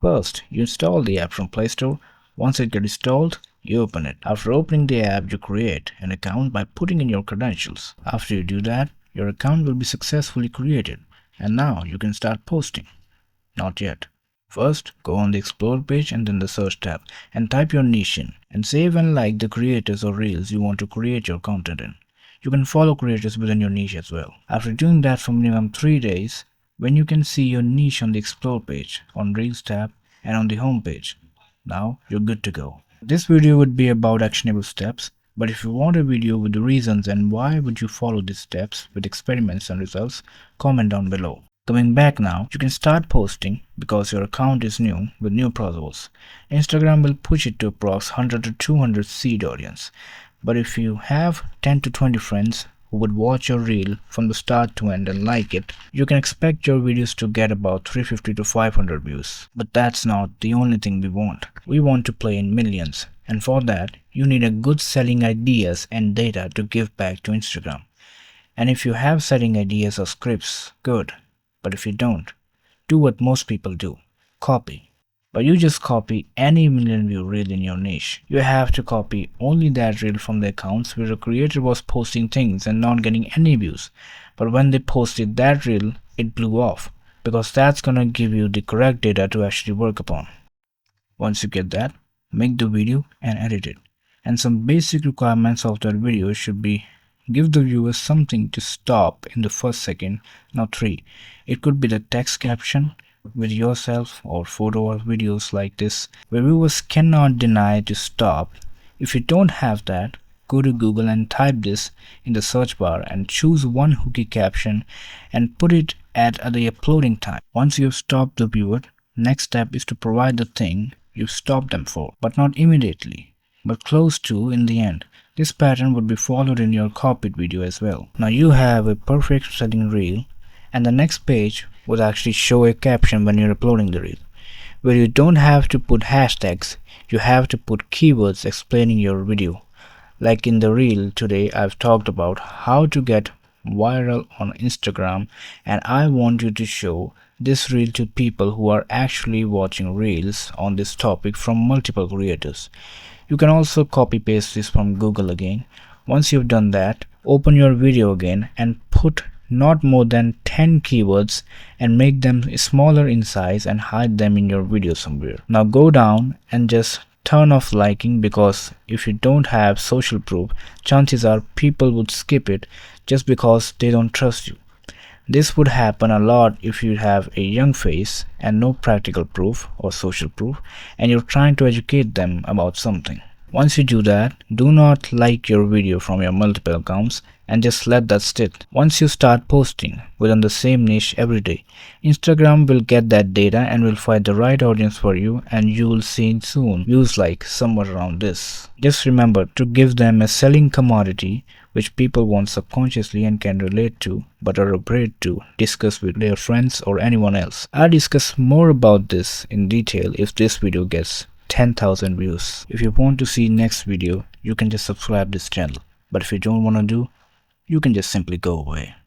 First, you install the app from Play Store. Once it gets installed, you open it. After opening the app, you create an account by putting in your credentials. After you do that, your account will be successfully created, and now you can start posting. Not yet. First, go on the Explore page and then the Search tab and type your niche in and save and like the creators or reels you want to create your content in. You can follow creators within your niche as well. After doing that for minimum 3 days, when you can see your niche on the Explore page, on Reels tab and on the home page, now you're good to go. This video would be about actionable steps, but if you want a video with the reasons and why would you follow these steps with experiments and results, comment down below. Coming back now, you can start posting because your account is new with new process. Instagram will push it to approx 100 to 200 seed audience. But if you have 10 to 20 friends who would watch your reel from the start to end and like it, you can expect your videos to get about 350 to 500 views. But that's not the only thing we want. We want to play in millions, and for that, you need a good selling ideas and data to give back to Instagram. And if you have selling ideas or scripts, good. But if you don't, do what most people do, copy. But you just copy any million view reel in your niche. You have to copy only that reel from the accounts where the creator was posting things and not getting any views. But when they posted that reel, it blew off, because that's gonna give you the correct data to actually work upon. Once you get that, make the video and edit it. And some basic requirements of that video should be: give the viewer something to stop in the first second, not 3. It could be the text caption with yourself or photo or videos like this where viewers cannot deny to stop. If you don't have that, go to Google and type this in the search bar and choose one hooky caption and put it at the uploading time. Once you've stopped the viewer, next step is to provide the thing you've stopped them for, but not immediately, but close to in the end. This pattern would be followed in your copied video as well. Now you have a perfect selling reel, and the next page would actually show a caption when you're uploading the reel, where you don't have to put hashtags, you have to put keywords explaining your video. Like in the reel today, I've talked about how to get viral on Instagram, and I want you to show this reel to people who are actually watching reels on this topic from multiple creators. You can also copy paste this from Google again. Once you've done that, open your video again and put not more than 10 keywords and make them smaller in size and hide them in your video somewhere. Now go down and just turn off liking, because if you don't have social proof, chances are people would skip it just because they don't trust you. This would happen a lot if you have a young face and no practical proof or social proof and you're trying to educate them about something. Once you do that, do not like your video from your multiple accounts and just let that sit. Once you start posting within the same niche every day, Instagram will get that data and will find the right audience for you, and you will see soon views like somewhere around this. Just remember to give them a selling commodity which people want subconsciously and can relate to but are afraid to discuss with their friends or anyone else. I'll discuss more about this in detail if this video gets 10,000 views. If you want to see next video, you can just subscribe this channel. But if you don't want to do, you can just simply go away.